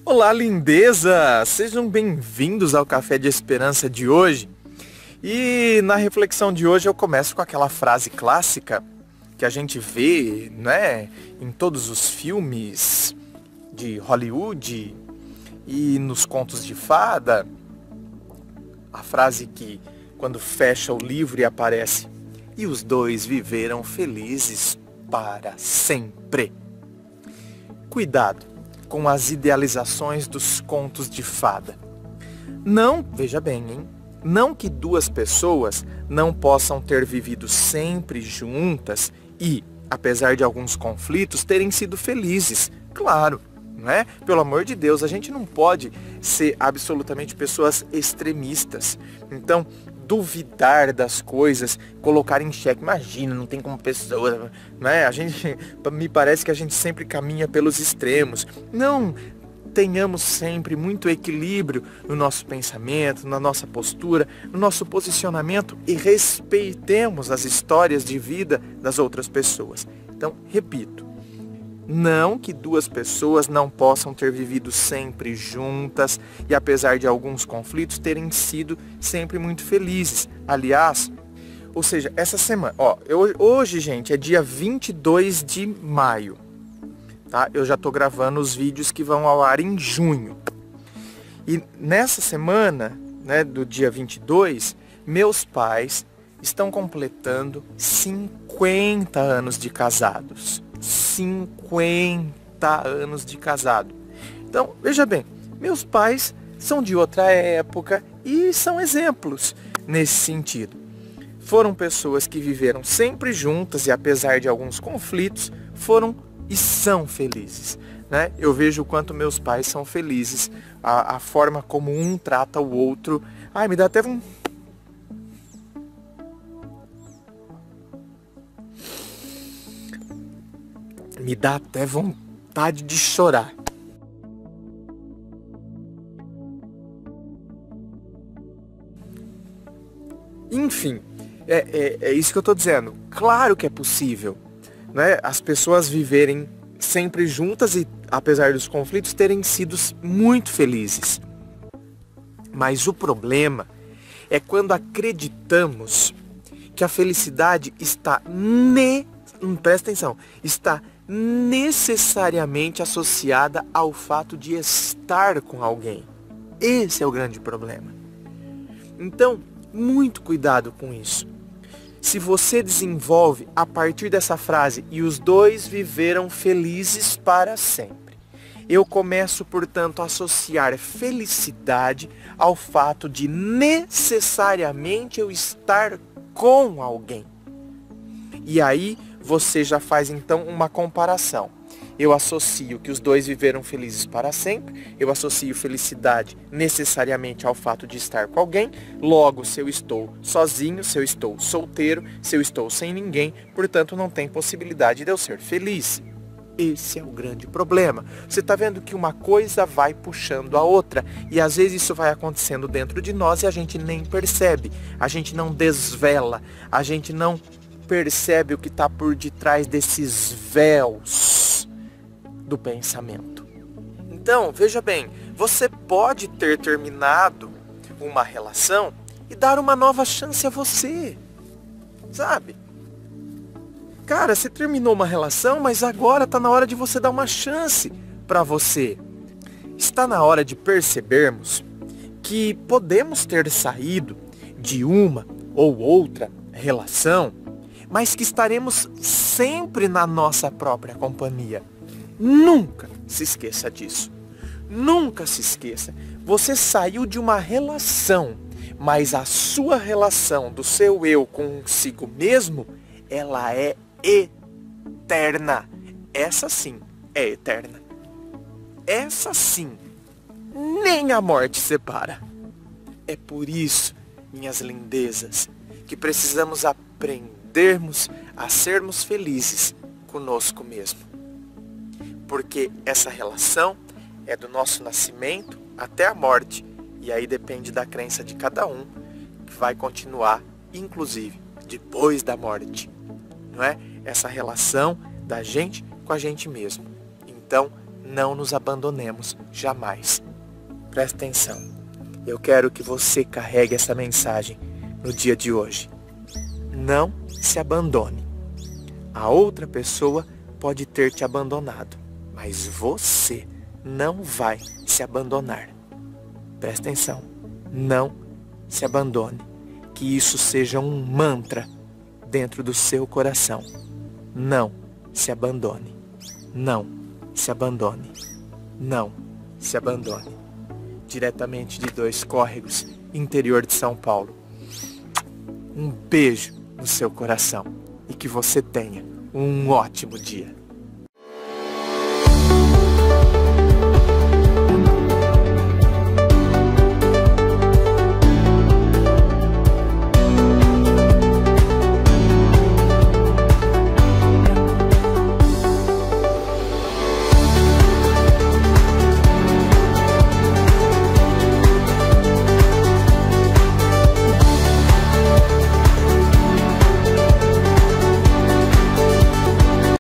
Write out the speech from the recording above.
Olá, lindeza! Sejam bem-vindos ao Café de Esperança de hoje. E na reflexão de hoje eu começo com aquela frase clássica que a gente vê, né, em todos os filmes de Hollywood e nos contos de fada. A frase que, quando fecha o livro e aparece: "E os dois viveram felizes para sempre." Cuidado com as idealizações dos contos de fada. Não, veja bem, hein? Não que duas pessoas não possam ter vivido sempre juntas e, apesar de alguns conflitos, terem sido felizes. Claro, não é? Pelo amor de Deus, a gente não pode ser absolutamente pessoas extremistas. Então, duvidar das coisas, colocar em xeque, imagina, não tem como pessoa, né? Me parece que a gente sempre caminha pelos extremos. Não, tenhamos sempre muito equilíbrio no nosso pensamento, na nossa postura, no nosso posicionamento e respeitemos as histórias de vida das outras pessoas. Então, repito, não que duas pessoas não possam ter vivido sempre juntas e, apesar de alguns conflitos, terem sido sempre muito felizes. Aliás, ou seja, essa semana, hoje, gente, é dia 22 de maio, tá? Eu já tô gravando os vídeos que vão ao ar em junho. E nessa semana, né, do dia 22, meus pais estão completando 50 anos de casados. 50 anos de casado. Então, veja bem, meus pais são de outra época e são exemplos nesse sentido. Foram pessoas que viveram sempre juntas e, apesar de alguns conflitos, foram e são felizes, né? Eu vejo o quanto meus pais são felizes, a forma como um trata o outro. Ai, me dá até vontade de chorar. Enfim, é isso que eu tô dizendo. Claro que é possível, né? As pessoas viverem sempre juntas e, apesar dos conflitos, terem sido muito felizes. Mas o problema é quando acreditamos que a felicidade presta atenção, está necessariamente associada ao fato de estar com alguém. Esse é o grande problema. Então, muito cuidado com isso. Se você desenvolve a partir dessa frase, "e os dois viveram felizes para sempre", eu começo, portanto, a associar felicidade ao fato de necessariamente eu estar com alguém. E aí você já faz então uma comparação. Eu associo que os dois viveram felizes para sempre, eu associo felicidade necessariamente ao fato de estar com alguém, logo, se eu estou sozinho, se eu estou solteiro, se eu estou sem ninguém, portanto não tem possibilidade de eu ser feliz. Esse é o grande problema. Você está vendo que uma coisa vai puxando a outra, e às vezes isso vai acontecendo dentro de nós e a gente nem percebe, a gente não desvela, a gente não percebe o que está por detrás desses véus do pensamento. Então, veja bem, você pode ter terminado uma relação e dar uma nova chance a você, sabe? Cara, você terminou uma relação, mas agora está na hora de você dar uma chance para você. Está na hora de percebermos que podemos ter saído de uma ou outra relação, mas que estaremos sempre na nossa própria companhia. Nunca se esqueça disso. Nunca se esqueça. Você saiu de uma relação, mas a sua relação do seu eu consigo mesmo, ela é eterna. Essa sim é eterna. Essa sim, nem a morte separa. É por isso, minhas lindezas, que precisamos aprendermos a sermos felizes conosco mesmo. Porque essa relação é do nosso nascimento até a morte. E aí depende da crença de cada um, que vai continuar, inclusive, depois da morte. Não é? Essa relação da gente com a gente mesmo. Então, não nos abandonemos jamais. Presta atenção. Eu quero que você carregue essa mensagem no dia de hoje. Não se abandone. A outra pessoa pode ter te abandonado, mas você não vai se abandonar. Presta atenção. Não se abandone. Que isso seja um mantra dentro do seu coração. Não se abandone. Não se abandone. Não se abandone. Diretamente de Dois Córregos, interior de São Paulo. Um beijo no seu coração e que você tenha um ótimo dia.